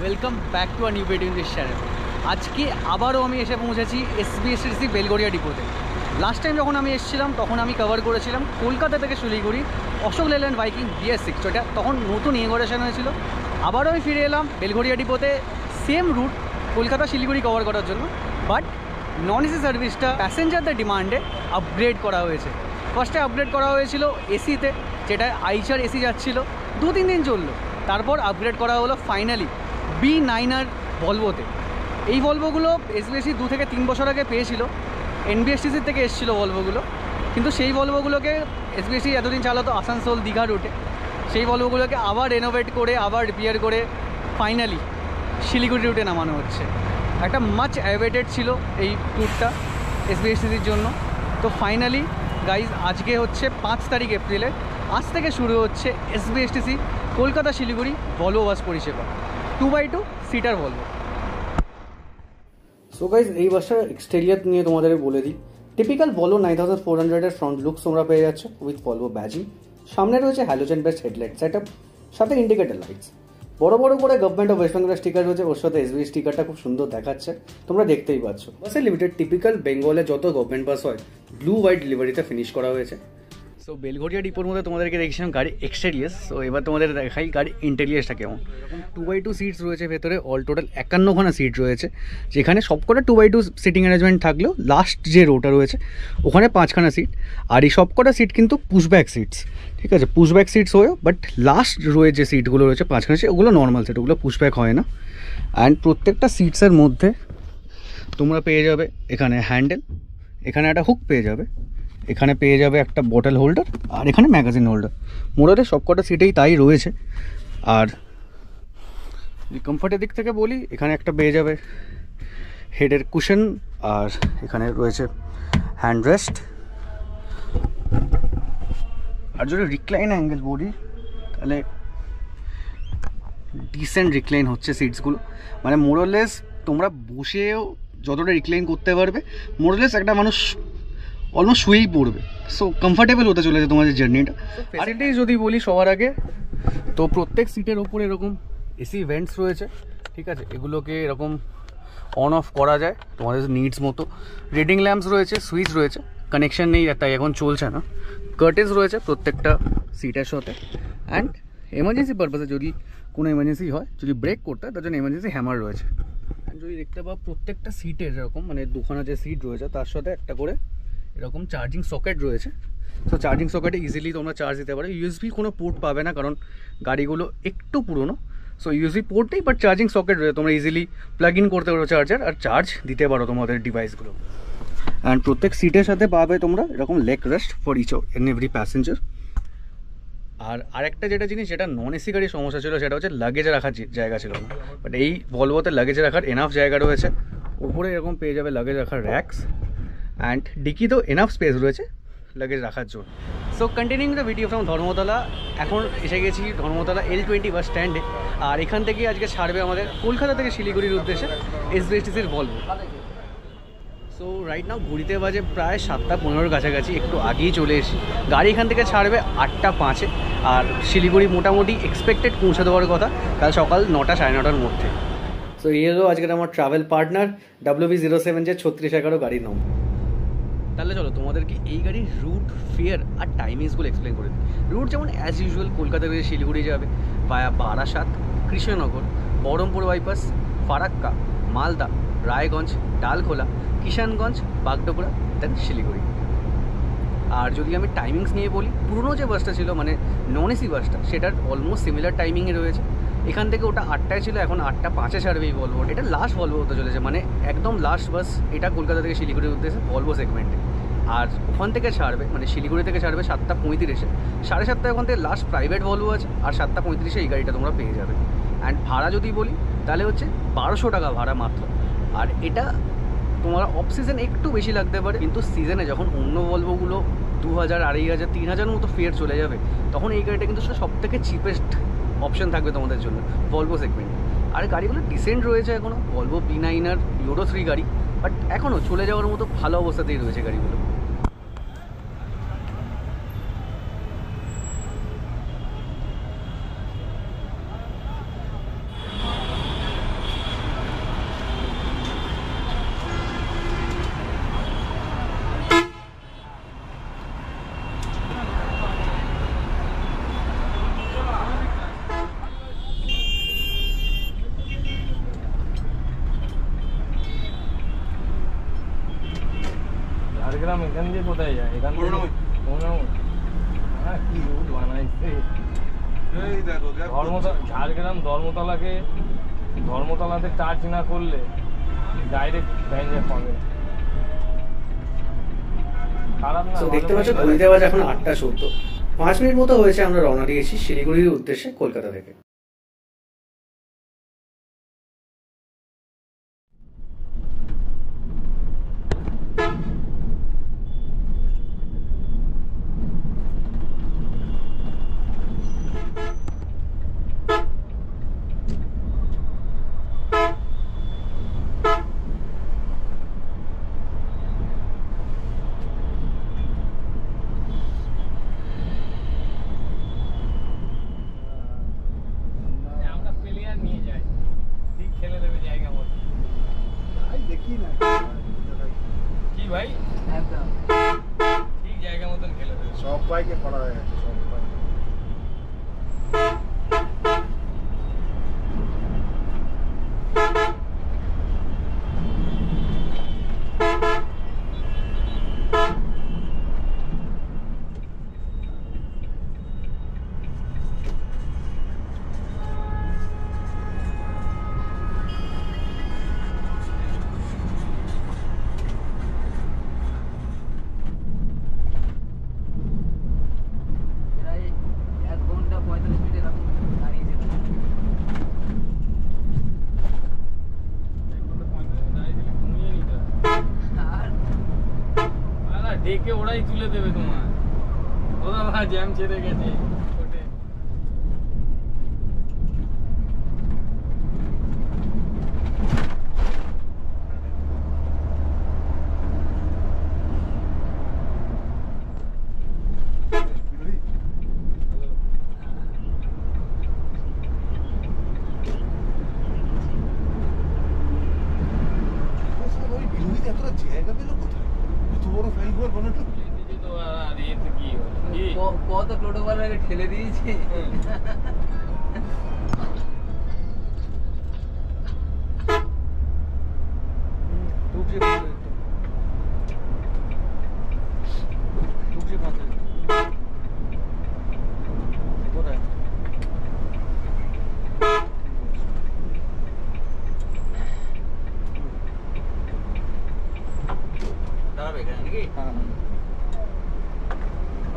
Welcome back to a new video in this channel. আজকে আবারও আমি এসে পৌঁছেছি এসবিএসটিসি বেলগড়িয়া ডিপোতে। লাস্ট টাইম যখন আমি এসেছিলাম তখন আমি কভার করেছিলাম কলকাতা থেকে Siliguri Ashok Leyland biking BS6, যেটা তখন নতুন ইনোগ্রেশন হয়েছিল। আবারও আমি ফিরে এলাম বেলগড়িয়া ডিপোতে, same route Kolkata Siliguri cover করার জন্য, বাট নন এসি সার্ভিসটা প্যাসেঞ্জারদের ডিমান্ডে আপগ্রেড করা হয়েছে। ফার্স্টে আপগ্রেড করা হয়েছিল এসিতে, যেটা আইচার এসি যাচ্ছিলো, 2-3 দিন চললো। তারপর আপগ্রেড করা হলো ফাইনালি B9R ভলভোতে। এই ভলভোগুলো এসবিএসটি 2 থেকে 3 বছর আগে পেয়েছিল, NBSTC থেকে এসেছিলো ভলভোগুলো, কিন্তু সেই ভলভোগুলোকে এসবিএসটি এতদিন চালাতো আসানসোল দীঘা রুটে। সেই ভলভোগুলোকে আবার রেনোভেট করে আবার রিপেয়ার করে ফাইনালি শিলিগুড়ি রুটে নামানো হচ্ছে। একটা মাচ অ্যাওয়েটেড ছিল এই ট্যুরটা এসবিএসটিসির জন্য। তো ফাইনালি গাইজ আজকে হচ্ছে 5 তারিখ এপ্রিলে, আজ থেকে শুরু হচ্ছে SBSTC Kolkata Siliguri Volvo bus পরিষেবা 2x2 seater Volvo. So guys এই বাসটার এক্সটেরিয়ার নিয়ে তোমাদের বলে দিই। টিপিক্যাল ভলভো 9400-এর ফ্রন্ট লুকস তোমরা পেয়ে যাচ্ছ উইথ ভলভো ব্যাজিং। সামনে রয়েছে হ্যালোজেন বেস্ট হেডলাইট সেটআপ, সাথে ইন্ডিকেটর লাইটস। বড় বড় করে গভর্নমেন্ট অফ ওয়েস্ট বেঙ্গলের স্টিকার রয়েছে, ওর সাথে এসবিএস স্টিকারটা খুব সুন্দর দেখাচ্ছে, তোমরা দেখতেই পাচ্ছ। বাসে লিমিটেড টিপিক্যাল বেঙ্গলে যত গভর্নমেন্ট বাস হয় ব্লু হোয়াইট ডেলিভারিতে ফিনিশ করা হয়েছে। সো বেলগড়িয়া ডিপোর মধ্যে তোমাদেরকে দেখছিলাম গাড়ি এক্সটেরিয়ার্স, সো এবার তোমাদের দেখাই গাড়ি ইন্টেরিয়ার্সটা কেমন। 2x2 সিটস রয়েছে ভেতরে, অল টোটাল 51খানা সিট রয়েছে, যেখানে সবকটা 2x2 সিটিং অ্যারেঞ্জমেন্ট থাকলেও লাস্ট যে রোটা রয়েছে ওখানে 5খানা সিট। আর এই সবকটা সিট কিন্তু পুশব্যাক সিটস, ঠিক আছে, পুশব্যাক সিটস হয়েও, বাট লাস্ট রোয়ে যে সিটগুলো রয়েছে 5খানা সিট ওগুলো নর্মাল সিট, ওগুলো পুশব্যাক হয় না। অ্যান্ড প্রত্যেকটা সিটসের মধ্যে তোমরা পেয়ে যাবে এখানে হ্যান্ডেল, এখানে একটা হুক পেয়ে যাবে, এখানে পেয়ে যাবে একটা বটল হোল্ডার, আর এখানে ম্যাগাজিন হোল্ডার। মোটামুটি সবকটা সিটেই তাই রয়েছে। আর কমফর্টের দিক থেকে বলি, এখানে একটা পেয়ে যাবে হেডের কুশন, আর এখানে রয়েছে হ্যান্ড রেস্ট। আর যদি রিক্লাইন অ্যাঙ্গেল বলি তাহলে ডিসেন্ট রিক্লাইন হচ্ছে সিটসগুলো, মানে মোরলেস তোমরা বসেও যতটা রিক্লাইন করতে পারবে, মোরলেস একটা মানুষ অলমোস্ট শুয়েই পড়বে। সো কমফর্টেবল হতে চলেছে তোমাদের জার্নিটা। আর এটাই যদি বলি সবার আগে, তো প্রত্যেক সিটের ওপরে এরকম এসি ভেন্টস রয়েছে, ঠিক আছে, এগুলোকে এরকম অন অফ করা যায় তোমাদের নিডস মতো। রিডিং ল্যাম্পস রয়েছে, সুইচ রয়েছে, কানেকশন নেই তাই এখন চলছে না। কার্টেন্স রয়েছে প্রত্যেকটা সিটের সাথে। অ্যান্ড এমার্জেন্সি পারপাসে যদি কোনো এমার্জেন্সি হয়, যদি ব্রেক করতে হয়, তার জন্য এমার্জেন্সি হ্যামার রয়েছে। অ্যান্ড যদি দেখতে পাও প্রত্যেকটা সিটের এরকম, মানে দুখানা যে সিট রয়েছে তার সাথে একটা করে এরকম চার্জিং সকেট রয়েছে। তো চার্জিং সকেটে ইজিলি তোমরা চার্জ দিতে পারো। ইউএসবি কোনো পোর্ট পাবে না, কারণ গাড়িগুলো একটু পুরনো। সো ইউএসবি পোর্টেই, বাট চার্জিং সকেট রয়েছে, তোমরা ইজিলি প্লাগ ইন করতে পারো চার্জার, আর চার্জ দিতে পারো তোমাদের ডিভাইসগুলো। অ্যান্ড প্রত্যেক সিটের সাথে পাবে তোমরা এরকম leg rest for each and every passenger. আর আরেকটা যেটা জিনিস, যেটা নন এসি গাড়ির সমস্যা ছিল, সেটা হচ্ছে লাগেজ রাখার জায়গা ছিল না, বাট এই ভলভোতে লাগেজ রাখার এনাফ জায়গা রয়েছে। উপরে এরকম পেয়ে যাবে লাগেজ রাখার র্যাক্স, অ্যান্ড ডিকিতেও এনাফ স্পেস রয়েছে লাগেজ রাখার জন্য। So continuing the video from Dharmatala, এখন এসে গেছি ধর্মতলা L20 বাস স্ট্যান্ডে। আর এখান থেকে আজকে ছাড়বে আমাদের কলকাতা থেকে শিলিগুড়ির উদ্দেশ্যে এসবিএসটিসির ভলভো। সো রাইট নাও ঘুরিতে বাজে প্রায় 7:15 কাছাকাছি, একটু আগেই চলে এসেছি। গাড়ি এখান থেকে ছাড়বে 8:05-এ, আর শিলিগুড়ি মোটামুটি এক্সপেক্টেড পৌঁছে দেওয়ার কথা কাল সকাল 9টা সাড়ে 9টার মধ্যে। সো এই হলো আজকের আমার ট্রাভেল পার্টনার WB07 যে 3611 গাড়ির নাম। তাহলে চলো তোমাদেরকে এই গাড়ির রুট, ফেয়ার আর টাইমিংসগুলো এক্সপ্লেন করে দিই। রুট যেমন অ্যাজ ইউজুয়াল কলকাতা থেকে শিলিগুড়ি যাবে ভায়া বারাসাত, কৃষ্ণনগর, বহরমপুর বাইপাস, ফারাক্কা, মালদা, রায়গঞ্জ, ডালখোলা, কিষানগঞ্জ, বাগডোগরা, দেন শিলিগুড়ি। আর যদি আমি টাইমিংস নিয়ে বলি, পুরনো যে বাসটা ছিল মানে নন এসি বাসটা, সেটার অলমোস্ট সিমিলার টাইমিংয়ে রয়েছে। এখান থেকে ওটা 8টায় ছিল, এখন 8:05-এ ছাড়বে এই ভলভো। এটা লাস্ট ভলভো হতে চলেছে, মানে একদম লাস্ট বাস এটা কলকাতা থেকে শিলিগুড়ির উদ্দেশ্যে ভলভো সেগমেন্টে। আর ওখান থেকে ছাড়বে, মানে শিলিগুড়ি থেকে ছাড়বে 7:35-এ, 7:30 ওখান থেকে লাস্ট প্রাইভেট ভলভো আছে, আর 7:35-এ এই গাড়িটা তোমরা পেয়ে যাবে। অ্যান্ড ভাড়া যদি বলি তাহলে হচ্ছে 1200 টাকা ভাড়া মাত্র। আর এটা তোমার অফ সিজন একটু বেশি লাগতে পারে, কিন্তু সিজনে যখন অন্য ভলভোগুলো 2000, 2500, 3000 মতো ফেয়ার চলে যাবে, তখন এই গাড়িটা কিন্তু সেটা সবথেকে চিপেস্ট অপশন থাকবে তোমাদের জন্য ভলভো সেগমেন্ট। আর গাড়িগুলো ডিসেন্ট রয়েছে এখনও, ভলভো B9R ইউরো 3 গাড়ি, বাট এখনও চলে যাওয়ার মতো ভালো অবস্থাতেই রয়েছে গাড়িগুলো। ঝাড়গ্রাম এখান দিয়ে কোথায় যায়? এখান থেকে হ্যাঁ, কি রুট বানাইছে। ঝাড়গ্রাম ধর্মতলাতে চার্জ না করলে ডাইরেক্ট ভ্যানজে পাবে। খারাপ না। দেখতে পাচ্ছ ঘড়িতে বাজে এখন 8:14। 5 মিনিট মতো হয়েছে আমরা রওনা দিয়েছি শিলিগুড়ির উদ্দেশ্যে কলকাতা থেকে। ভাই একদম ঠিক জায়গা মতন খেলে দেবে। সবাইকে পড়া হয়ে গেছে সবাই। ডেকে ওরাই তুলে দেবে তোমার। ওরা জ্যাম ছেড়ে গেছে। কত টোটোওয়ালা ঠেলে দিয়েছি। দাঁড়াবে এখানে নাকি? হ্যাঁ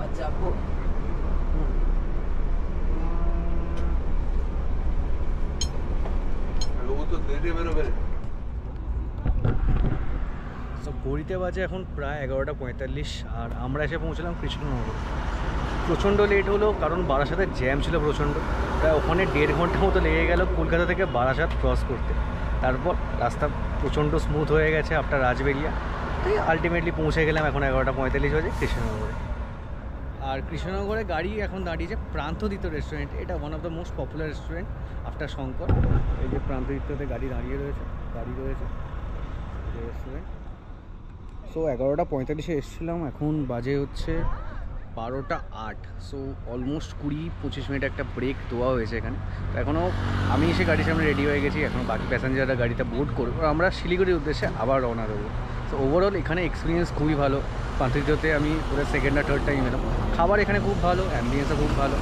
আচ্ছা ঘড়িতে বাজে এখন প্রায় 11:45 আর আমরা এসে পৌঁছলাম কৃষ্ণনগর। প্রচণ্ড লেট হলো কারণ বারাসাতের জ্যাম ছিল প্রচণ্ড। প্রায় ওখানে 1.5 ঘন্টা মতো লেগে গেল কলকাতা থেকে বারাসাত ক্রস করতে। তারপর রাস্তা প্রচণ্ড স্মুথ হয়ে গেছে আফটার রাজবেরিয়া। তাই আলটিমেটলি পৌঁছে গেলাম এখন 11:45 বাজে কৃষ্ণনগরে। আর কৃষ্ণনগরে গাড়ি এখন দাঁড়িয়েছে প্রান্তদিত্য রেস্টুরেন্ট। এটা one of the most popular restaurant after Shankar. এই যে প্রান্তদিত্যতে গাড়ি দাঁড়িয়ে রয়েছে, গাড়ি রয়েছে রেস্টুরেন্ট। সো 11:45 এসেছিলাম, এখন বাজে হচ্ছে 12:08। সো অলমোস্ট 20-25 মিনিট একটা ব্রেক দেওয়া হয়েছে এখানে। তো এখনও আমি এসে গাড়ির সামনে রেডি হয়ে গেছি, এখনও বাকি প্যাসেঞ্জাররা গাড়িতে বোর্ড করবো। আমরা শিলিগুড়ির উদ্দেশ্যে আবার রওনা দেবো। সো ওভারঅল এখানে এক্সপিরিয়েন্স খুবই ভালো। প্রান্তদিত্যতে আমি ওদের সেকেন্ড আর থার্ড টাইম এলাম। খাবার এখানে খুব ভালো, অ্যাম্বিয়েন্সও খুব ভালো।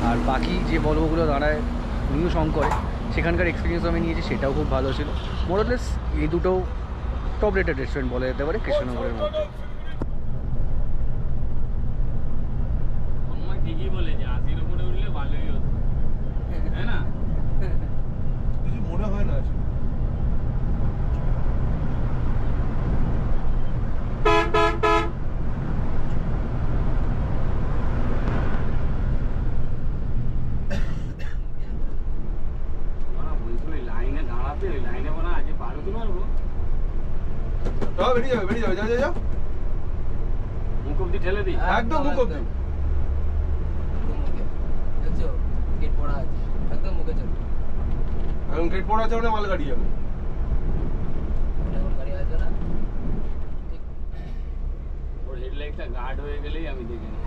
আর বাকি যে বলবগুলো দাঁড়ায় নিউ শঙ্করে সেখানকার এক্সপিরিয়েন্স আমি নিয়েছি, সেটাও খুব ভালো ছিল। মোরলেস এই দুটো টপ রেটেড রেস্টুরেন্ট বলা যেতে পারে কৃষ্ণনগরের মধ্যে। ঠিকই বলেছে, 80-র উপরে উঠলে ভালোই হতো, তাই না? কিছু মনে হয় না। লাইনে দাঁড়াতে, ওই লাইনে মনে হয় আজকে পার হতে পারবো। বেরিয়ে যাবে যাও। মুখ অব্দি ঠেলে দিই, একদম মুখ অব্দি। গেট পড়া আছে, একদম মুখে চলো। এখন গেট পড়া আছে মানে মাল গাড়ি যাবে। গাড়ি আসবে না, ওর হেডলাইটটা গার্ড হয়ে গেলেই আমি দেখে নিই।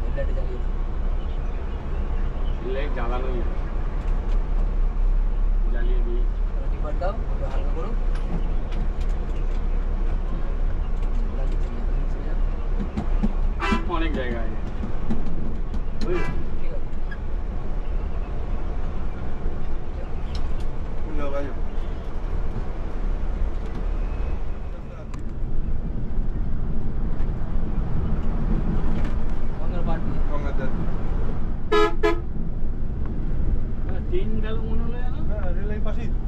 হেডলাইটে জ্বালিয়ে দাও। হেডলাইট জ্বালানোই আছে, জ্বালিয়ে দিই। টিপার দাও, হালকা করো। জায়গা আছে বুঝলি? ঠিক আছে কোন জায়গায় যাবো? গঙ্গার পাড় দিয়ে গঙ্গার ধার। ট্রেন গেল মনে হলো যেন। হ্যাঁ, রেল লাইন পাশেই তো।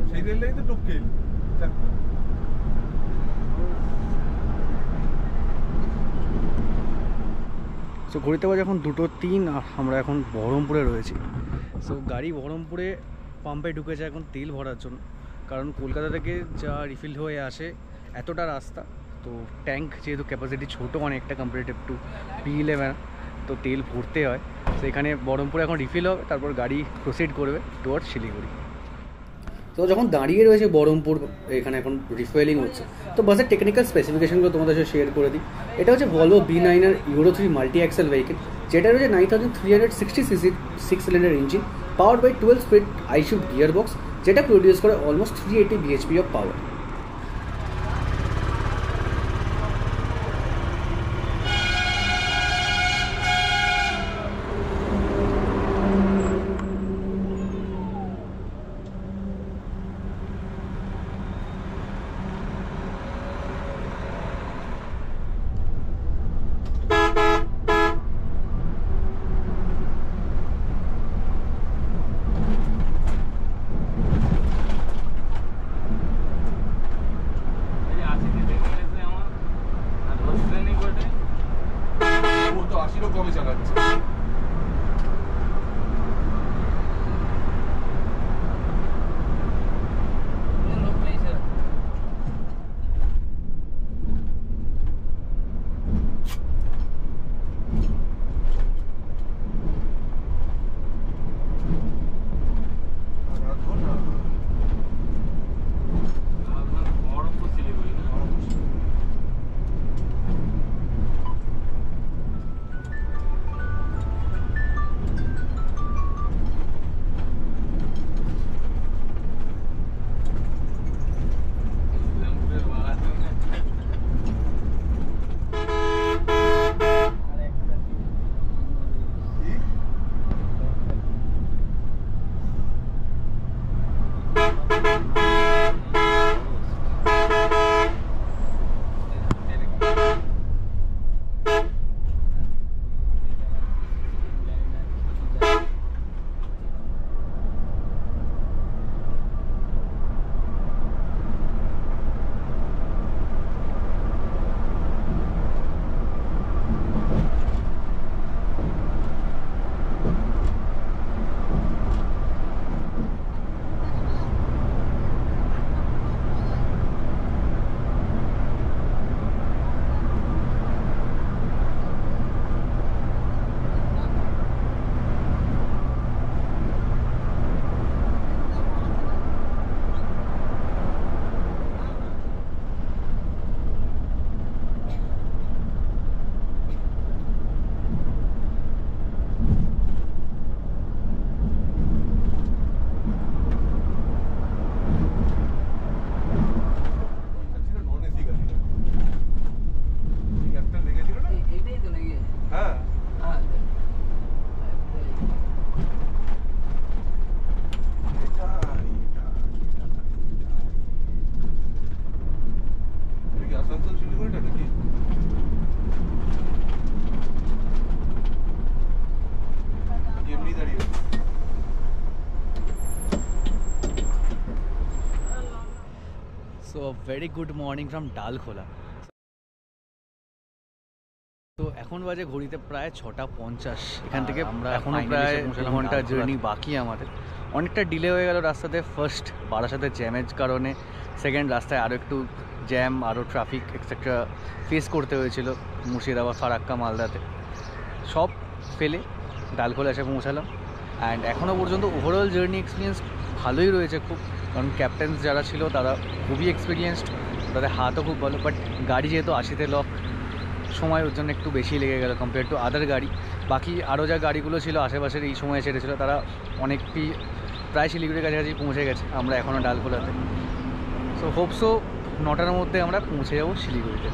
সেই রেল লাইন তো টপকে এলি। দেখ। সো ঘড়িতে বাজে এখন 2:03 আর আমরা এখন বহরমপুরে রয়েছি। সো গাড়ি বহরমপুরে পাম্পে ঢুকেছে এখন তেল ভরার জন্য, কারণ কলকাতা থেকে যা রিফিল হয়ে আসে এতটা রাস্তা, তো ট্যাঙ্ক যেহেতু ক্যাপাসিটি ছোটো অনেকটা কম্পারেটিভ টু P11, তো তেল ভরতে হয়। তো এখানে বহরমপুরে এখন রিফিল হবে, তারপর গাড়ি প্রসিড করবে টুয়ার্ডস শিলিগুড়ি। তো যখন দাঁড়িয়ে রয়েছে বহরমপুর, এখানে এখন রিফুয়েলিং হচ্ছে, তো বাসের টেকনিক্যাল স্পেসিফিকেশনগুলো তোমাদের সাথে শেয়ার করে দিই। এটা হচ্ছে ভলভো B9 এর Euro 3 মাল্টি অ্যাক্সেল ভেহিকেল, যেটা রয়েছে 9360 CC 6 cylinder engine, power by 12 speed I-shift gear box, যেটা প্রডিউস করে অলমোস্ট 380 bhp অফ পাওয়ার। এই যে 80 তে দেখে গেছে আমার, আর ধরছে নি কোটে। ও তো 80 কমে চালাচ্ছে। কোনো লোক নেই স্যার আর রাত ভোর না। আর মানে বহরমপুর শিলিগুড়ি না? ইসলামপুরের বাগান। আর একটা কি? ছিল নন এসি গাড়িটা। এই গ্যাপটা লেগেছিল না? এইটাই তো নাকি হ্যাঁ। হ্যাঁ এটা কি আসানসোল শিলিগুড়িটা নাকি? এমনি দাঁড়িয়ে আছে। So very good morning from Dalkhola. তো এখন বাজে ঘড়িতে প্রায় 6:50। এখান থেকে আমরা এখনও প্রায় 2 ঘন্টা জার্নি বাকি আমাদের। অনেকটা ডিলে হয়ে গেল রাস্তাতে। ফার্স্ট বারাসাতের জ্যামের কারণে, সেকেন্ড রাস্তায় আরও একটু জ্যাম, আরও ট্রাফিক এক্সেট্রা ফেস করতে হয়েছিল মুর্শিদাবাদ, ফারাক্কা, মালদাতে। সব ফেলে ডালখোলা এসে পৌঁছালাম। অ্যান্ড এখনও পর্যন্ত ওভারঅল জার্নি এক্সপিরিয়েন্স ভালোই রয়েছে খুব, কারণ ক্যাপ্টেন্স যারা ছিল তারা খুবই এক্সপিরিয়েন্সড, তাদের হাতও খুব ভালো। বাট গাড়ি যেহেতু 80-তে লক, সময় ওর জন্য একটু বেশি লেগে গেল কম্পেয়ার টু আদার গাড়ি। বাকি আরও যা গাড়িগুলো ছিল আশেপাশের এই সময় ছেড়েছিল, তারা অনেকটি প্রায় শিলিগুড়ির কাছাকাছি পৌঁছে গেছে। আমরা এখনও ডালখোলাতে। সো হোপসো 9টার মধ্যে আমরা পৌঁছে যাবো শিলিগুড়িতে।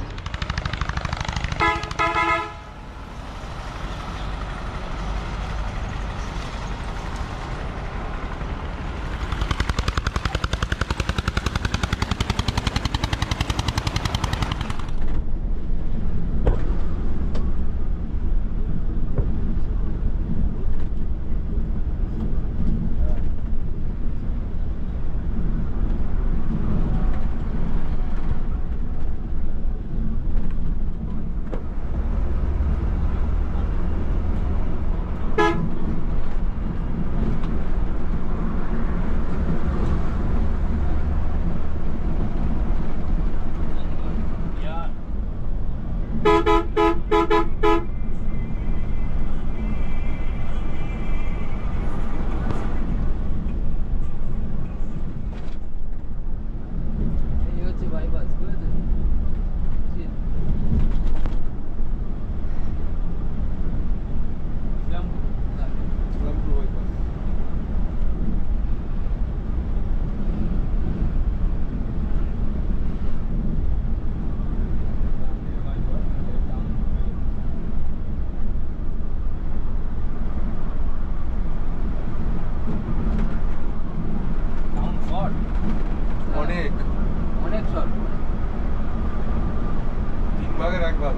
একবার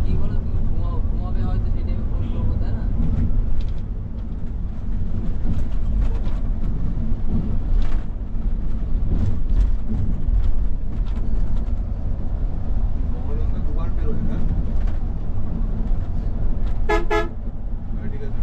কি বলো তুমি ঘুমাবে হয়তো সেই টাইমে ফোন করবো তাই না মঙ্গলবার দুবার বেরোয় হ্যাঁ ঠিক আছে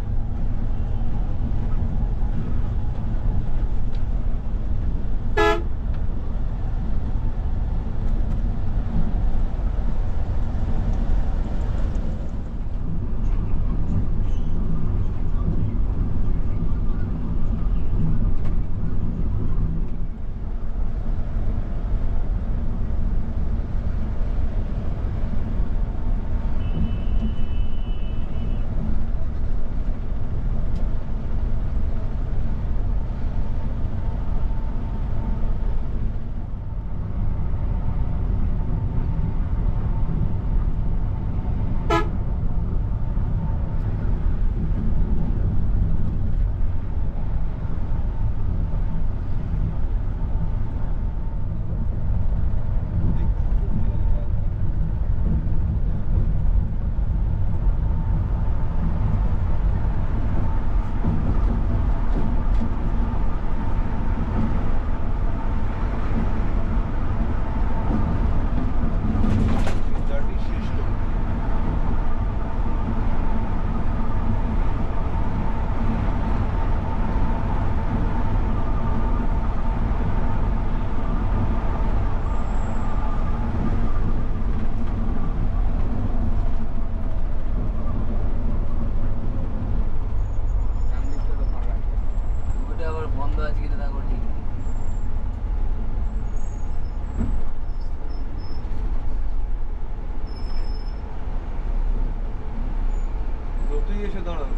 জার্নি শেষ করো ওটা আবার বন্ধ আছে কিনা তা করে ঠিক নেই। যতই এসে দাঁড়াবে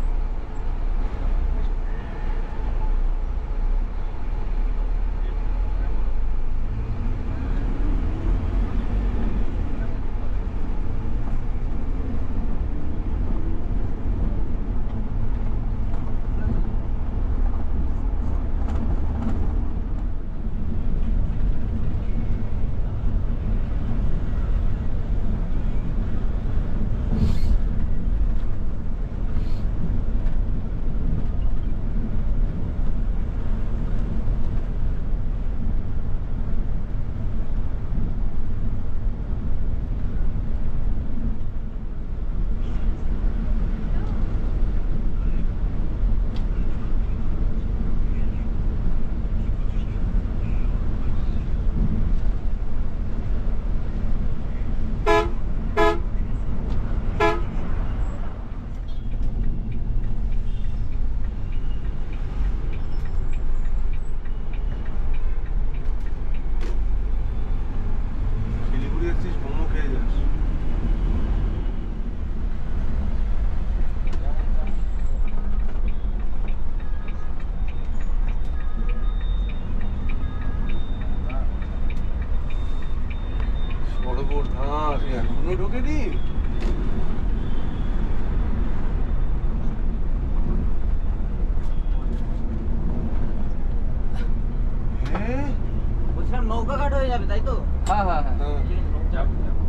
শিলিগুড়ি এসেছিস মোমো খেয়ে যাস সর্বনাশ এখনো ঢোকেনি হ্যাঁ বলছিলাম নৌকা ঘাট হয়ে যাবে তাই তো হ্যাঁ হ্যাঁ হ্যাঁ হ্যাঁ। যাবো যাবো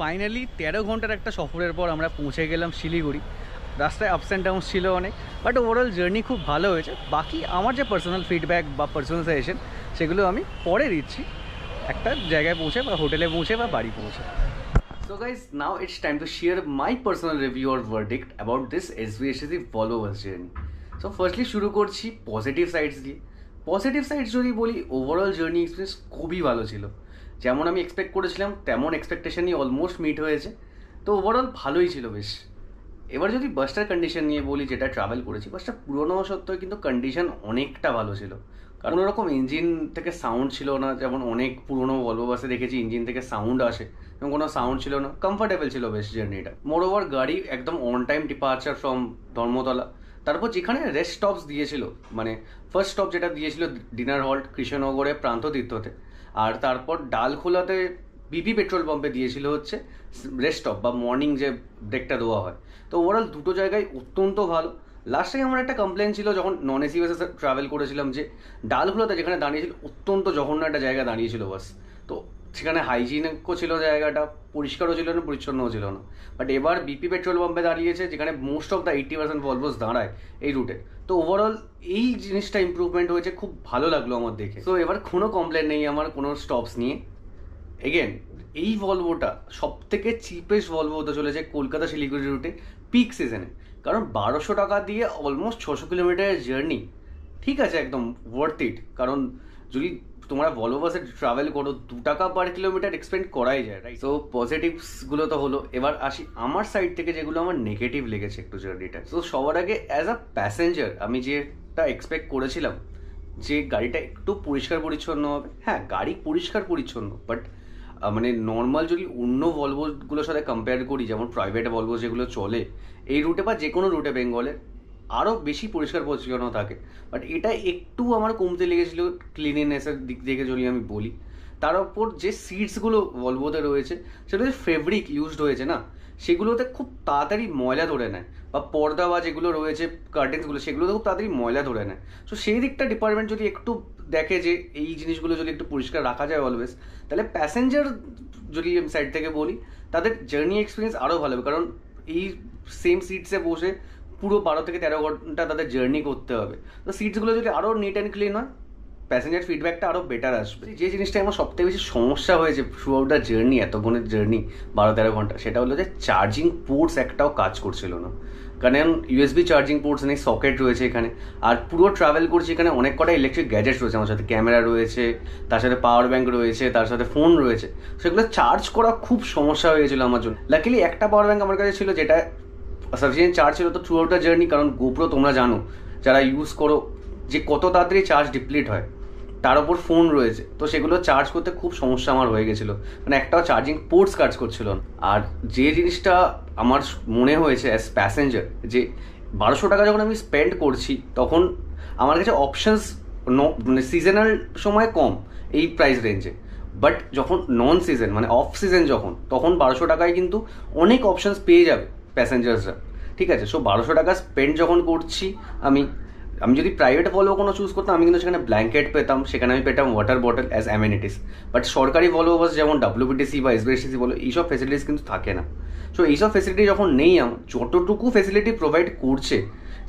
ফাইনালি 13 ঘন্টার একটা সফরের পর আমরা পৌঁছে গেলাম শিলিগুড়ি। রাস্তায় আপস অ্যান্ড ডাউনস ছিল অনেক, বাট ওভারঅল জার্নি খুব ভালো হয়েছে। বাকি আমার যে পার্সোনাল ফিডব্যাক বা পার্সোনাল সাজেশন সেগুলো আমি পরে দিচ্ছি একটা জায়গায় পৌঁছে বা হোটেলে পৌঁছে বা বাড়ি পৌঁছে। So guys, now it's time to share my personal review or verdict about this SVSC Volvo bus journey. So firstly শুরু করছি পজিটিভ সাইডস দিয়ে। পজিটিভ সাইডস যদি বলি, ওভারঅল জার্নি এক্সপিরিয়েন্স খুবই ভালো ছিল। যেমন আমি এক্সপেক্ট করেছিলাম তেমন এক্সপেকটেশনই অলমোস্ট মিট হয়েছে। তো ওভারঅল ভালোই ছিল বেশ। এবার যদি বাসটার কন্ডিশন নিয়ে বলি, যেটা ট্রাভেল করেছি, বাসটা পুরোনো সত্ত্বেও কিন্তু কন্ডিশন অনেকটা ভালো ছিল। কারণ ওরকম ইঞ্জিন থেকে সাউন্ড ছিল না, যেমন অনেক পুরোনো ভলভো বাসে দেখেছি ইঞ্জিন থেকে সাউন্ড আসে, এবং কোনো সাউন্ড ছিল না। কমফর্টেবল ছিল বেশ জার্নিটা। মোরওভার গাড়ি একদম on time departure from Dharmatala. তারপর যেখানে রেস্ট স্টপস দিয়েছিল, মানে ফার্স্ট স্টপ যেটা দিয়েছিল ডিনার হল্ট কৃষ্ণনগরে প্রান্ত তীর্থতে, আর তারপর ডালখোলাতে বিপি পেট্রোল পাম্পে দিয়েছিল হচ্ছে রেস্ট স্টপ বা মর্নিং যে ব্রেকটা দেওয়া হয়। তো ওভারঅল দুটো জায়গায় অত্যন্ত ভালো। লাস্টে আমার একটা কমপ্লেন ছিল যখন নন এসি বাসে ট্রাভেল করেছিলাম, যে ডালখোলাতে যেখানে দাঁড়িয়েছিল অত্যন্ত জঘন্য একটা জায়গা দাঁড়িয়েছিল বাস। তো সেখানে হাইজিনিকও ছিল জায়গাটা, পরিষ্কারও ছিল না, পরিচ্ছন্নও ছিল না। বাট এবার বিপি পেট্রোল পাম্পে দাঁড়িয়েছে, যেখানে মোস্ট অফ দ্য 80% ভলভোস দাঁড়ায় এই রুটে। তো ওভারঅল এই জিনিসটা ইম্প্রুভমেন্ট হয়েছে, খুব ভালো লাগলো আমার দেখে। তো এবার কোনো কমপ্লেন নেই আমার কোনো স্টপস নিয়ে। এগেন এই ভলভোটা সব থেকে চিপেস্ট ভলভো হতে চলেছে কলকাতা শিলিগুড়ি রুটে পিক সিজনে। কারণ 1200 টাকা দিয়ে অলমোস্ট 600 কিলোমিটারের জার্নি, ঠিক আছে, একদম ওয়ার্থ ইট। কারণ যদি তোমরা ভলভো বাসে ট্রাভেল করো 2 টাকা পার কিলোমিটার এক্সপেন্ড করাই যায়, রাইট? সো পজিটিভসগুলো তো হলো। এবার আসি আমার সাইড থেকে যেগুলো আমার নেগেটিভ লেগেছে একটু জার্নিটা। তো সবার আগে অ্যাজ আ প্যাসেঞ্জার আমি যেটা এক্সপেক্ট করেছিলাম যে গাড়িটা একটু পরিষ্কার পরিচ্ছন্ন হবে। হ্যাঁ, গাড়ি পরিষ্কার পরিচ্ছন্ন, বাট মানে নর্মাল যদি অন্য ভলভোগুলোর সাথে কম্পেয়ার করি, যেমন প্রাইভেট ভলভো যেগুলো চলে এই রুটে বা যে কোনো রুটে বেঙ্গলে, আরও বেশি পরিষ্কার পরিচ্ছন্ন থাকে। বাট এটা একটু আমার কমতে লেগেছিল ক্লিনিনেসের দিক থেকে যদি আমি বলি। তার উপর যে সিটসগুলো ভলভোতে রয়েছে, সেগুলো যে ফেব্রিক ইউজড হয়েছে না, সেগুলোতে খুব তাড়াতাড়ি ময়লা ধরে নেয়, বা পর্দা বা যেগুলো রয়েছে কার্টেন্সগুলো, সেগুলোতে খুব তাড়াতাড়ি ময়লা ধরে নেয়। সো সেই দিকটা ডিপার্টমেন্ট যদি একটু দেখে যে এই জিনিসগুলো যদি একটু পরিষ্কার রাখা যায় অলওয়েজ, তাহলে প্যাসেঞ্জার যদি সাইড থেকে বলি, তাদের জার্নি এক্সপিরিয়েন্স আরও ভালো হবে। কারণ এই সেম সিটসে বসে পুরো 12 থেকে 13 ঘন্টা তাদের জার্নি করতে হবে। তো সিটসগুলো যদি আরও নিট অ্যান্ড ক্লিন হয়, প্যাসেঞ্জার ফিডব্যাকটা আরও বেটার আসবে। যে জিনিসটা আমার সবথেকে বেশি সমস্যা হয়েছে থ্রু আউট দ্য জার্নি, এতক্ষণের জার্নি 12-13 ঘন্টা, সেটা হলো যে চার্জিং পোর্টস একটাও কাজ করছিল না। কারণ ইউএসবি চার্জিং পোর্টস নেই, সকেট রয়েছে এখানে। আর পুরো ট্রাভেল করছি, এখানে অনেক কটা ইলেকট্রিক গ্যাজেটস রয়েছে আমার সাথে, ক্যামেরা রয়েছে, তার সাথে পাওয়ার ব্যাঙ্ক রয়েছে, তার সাথে ফোন রয়েছে। সেগুলো চার্জ করা খুব সমস্যা হয়েছিল আমার জন্য। লাকিলি একটা পাওয়ার ব্যাঙ্ক আমার কাছে ছিল, যেটা সাফিসিয়েন্ট চার্জ ছিল তো থ্রু আউট দ্য জার্নি। কারণ গোপ্রো তোমরা জানো যারা ইউজ করো যে কত তাড়াতাড়ি চার্জ ডিপ্লিট হয়, তার ওপর ফোন রয়েছে, তো সেগুলো চার্জ করতে খুব সমস্যা আমার হয়ে গেছিলো, মানে একটাও চার্জিং পোর্টস কাজ করছিল না। আর যে জিনিসটা আমার মনে হয়েছে অ্যাজ প্যাসেঞ্জার, যে 1200 টাকা যখন আমি স্পেন্ড করছি, তখন আমার কাছে অপশানস মানে সিজনাল সময় কম এই প্রাইস রেঞ্জে, বাট যখন নন সিজন মানে অফ সিজন তখন 1200 টাকায় কিন্তু অনেক অপশানস পেয়ে যাবে প্যাসেঞ্জার্সরা, ঠিক আছে? সো 1200 টাকা স্পেন্ড যখন করছি আমি যদি প্রাইভেট ভলভো কোনো চুজ করতাম, আমি কিন্তু সেখানে ব্ল্যাঙ্কেট পেতাম, সেখানে আমি পেতাম water bottle as amenities. But সরকারি ভলভো বাস যেমন WBTC বা SBTC বলো, এইসব ফেসিলিটিস কিন্তু থাকে না। সো এইসব ফেসিলিটি যখন নেই, আমার যতটুকু ফেসিলিটি প্রোভাইড করছে,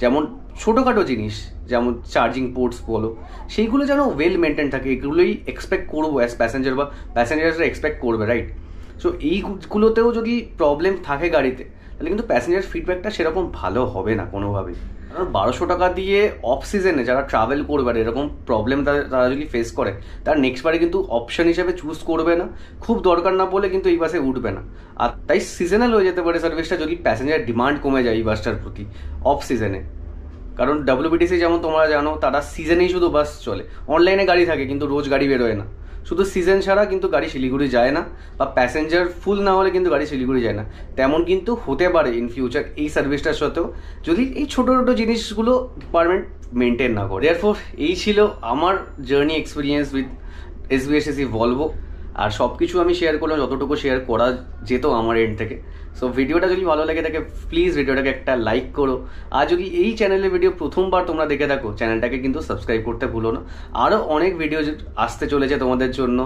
যেমন ছোটোখাটো জিনিস যেমন চার্জিং পোর্টস বলো, সেইগুলো যেন ওয়েল মেনটেন থাকে, এগুলোই এক্সপেক্ট করবো অ্যাজ প্যাসেঞ্জার, বা প্যাসেঞ্জার্সরা এক্সপেক্ট করবে, রাইট? সো এইগুলোতেও যদি প্রবলেম থাকে গাড়িতে, তাহলে কিন্তু প্যাসেঞ্জার ফিডব্যাকটা সেরকম ভালো হবে না কোনোভাবেই। কারণ 1200 টাকা দিয়ে অফ সিজনে যারা ট্রাভেল করবে আর এরকম প্রবলেম তারা যদি ফেস করে, তারা নেক্সট বারে কিন্তু অপশন হিসেবে চুজ করবে না, খুব দরকার না বলে কিন্তু এই বাসে উঠবে না। আর তাই সিজনাল হয়ে যেতে পারে সার্ভিসটা, যদি প্যাসেঞ্জার ডিমান্ড কমে যায় এই বাসটার প্রতি অফ সিজনে। কারণ WBTC যেমন তোমরা জানো, তারা সিজনেই শুধু বাস চলে, অনলাইনে গাড়ি থাকে কিন্তু রোজ গাড়ি বেরোয় না। শুধু সিজন ছাড়া কিন্তু গাড়ি শিলিগুড়ি যায় না, বা প্যাসেঞ্জার ফুল না হলে কিন্তু গাড়ি শিলিগুড়ি যায় না। তেমন কিন্তু হতে পারে ইন ফিউচার এই সার্ভিসটার সাথেও, যদি এই ছোটো ছোটো জিনিসগুলো ডিপার্টমেন্ট মেনটেন না করে। দেয়ারফর এই ছিল আমার journey experience with SVSC Volvo. আর সব কিছু আমি শেয়ার করলাম যতটুকু শেয়ার করা যেত আমার এন্ড থেকে। সো ভিডিওটা যদি ভালো লাগে থাকে প্লিজ ভিডিওটাকে একটা লাইক করো। আর যদি এই চ্যানেলের ভিডিও প্রথমবার তোমরা দেখে থাকো চ্যানেলটাকে কিন্তু সাবস্ক্রাইব করতে ভুলো না। আরও অনেক ভিডিও আসতে চলেছে তোমাদের জন্য,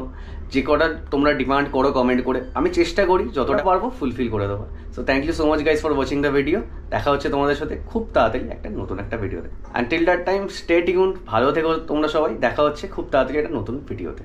যে কটা তোমরা ডিমান্ড করো কমেন্ট করে, আমি চেষ্টা করি যতটা পারবো ফুলফিল করে দেবো। So thank you so much guys for watching the video. দেখা হচ্ছে তোমাদের সাথে খুব তাড়াতাড়ি একটা নতুন একটা ভিডিওতে। Until that time stay tuned, ভালো থেকো তোমরা সবাই। দেখা হচ্ছে খুব তাড়াতাড়ি একটা নতুন ভিডিওতে।